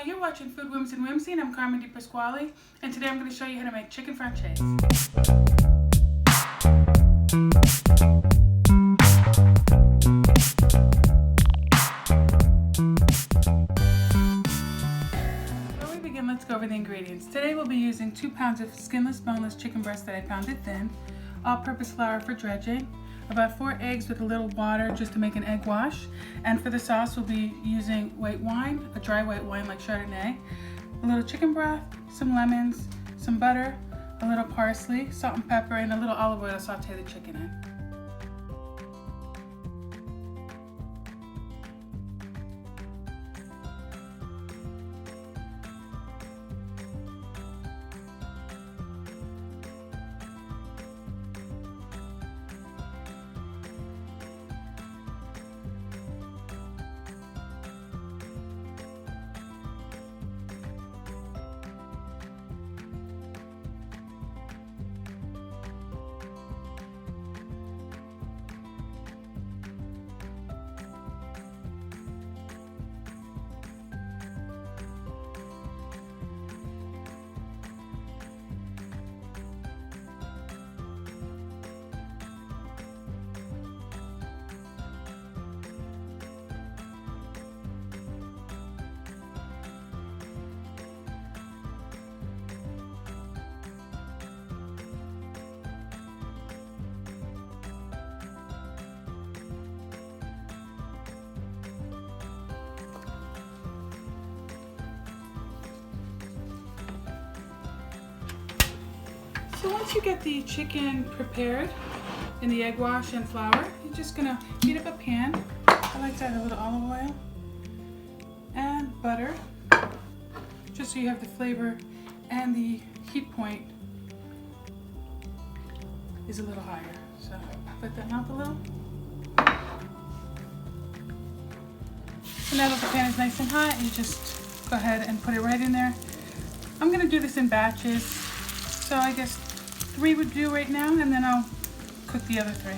you're watching Food Whims and Whimsy, and I'm Carmen DePasquale, and today I'm going to show you how to make chicken francese. Before we begin, let's go over the ingredients. Today we'll be using 2 pounds of skinless, boneless chicken breast that I pounded thin, all-purpose flour for dredging, about 4 eggs with a little water just to make an egg wash, and for the sauce we'll be using white wine, a dry white wine like Chardonnay, a little chicken broth, some lemons, some butter, a little parsley, salt and pepper, and a little olive oil to saute the chicken in. So once you get the chicken prepared in the egg wash and flour, you're just gonna heat up a pan. I like to add a little olive oil and butter, just so you have the flavor and the heat point is a little higher. So let that melt a little. So now that the pan is nice and hot, you just go ahead and put it right in there. I'm gonna do this in batches, so I guess 3 would do right now, and then I'll cook the other 3.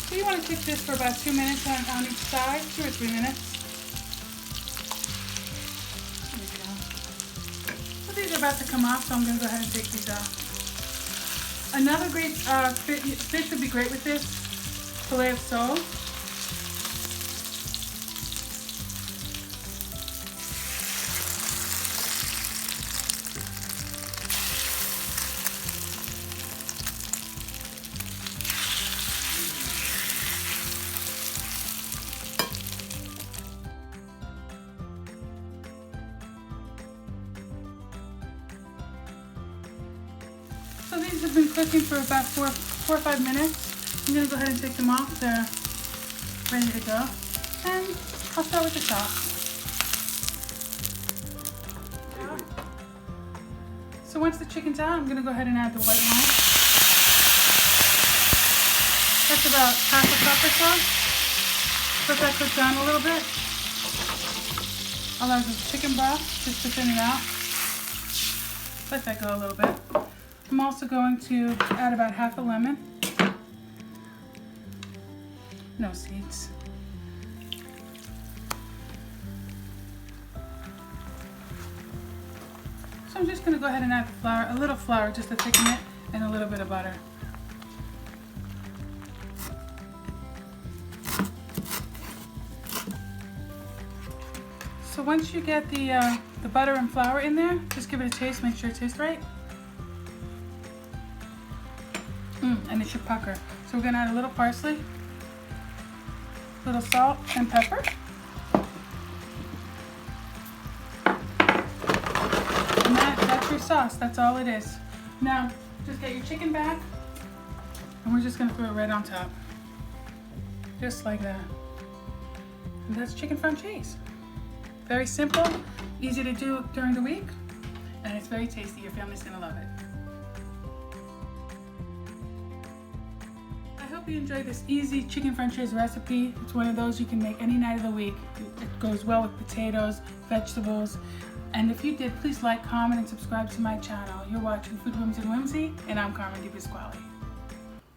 So you want to cook this for about 2 minutes on each side, 2 or 3 minutes. There we go. So these are about to come off, so I'm going to go ahead and take these off. Another great fish would be great with this. Filet of sole. So these have been cooking for about 4 or 5 minutes. I'm going to go ahead and take them off. They're ready to go. And I'll start with the sauce. So once the chicken's out, I'm going to go ahead and add the white wine. That's about half a cup or so. Let that cook down a little bit. I'll add the chicken broth just to thin it out. Let that go a little bit. I'm also going to add about half a lemon. No seeds. So I'm just going to go ahead and add the flour, a little flour just to thicken it, and a little bit of butter. So once you get the butter and flour in there, just give it a taste, make sure it tastes right. And it should pucker. So we're going to add a little parsley, a little salt and pepper. And that's your sauce. That's all it is. Now, just get your chicken back, and we're just going to throw it right on top. Just like that. And that's chicken francese. Very simple, easy to do during the week, and it's very tasty. Your family's going to love it. I hope you enjoyed this easy chicken francese recipe. It's one of those you can make any night of the week. It goes well with potatoes, vegetables, And if you did, please like, comment, and subscribe to my channel. You're watching Food Whims and Whimsy, and I'm Carmen DiPasquale.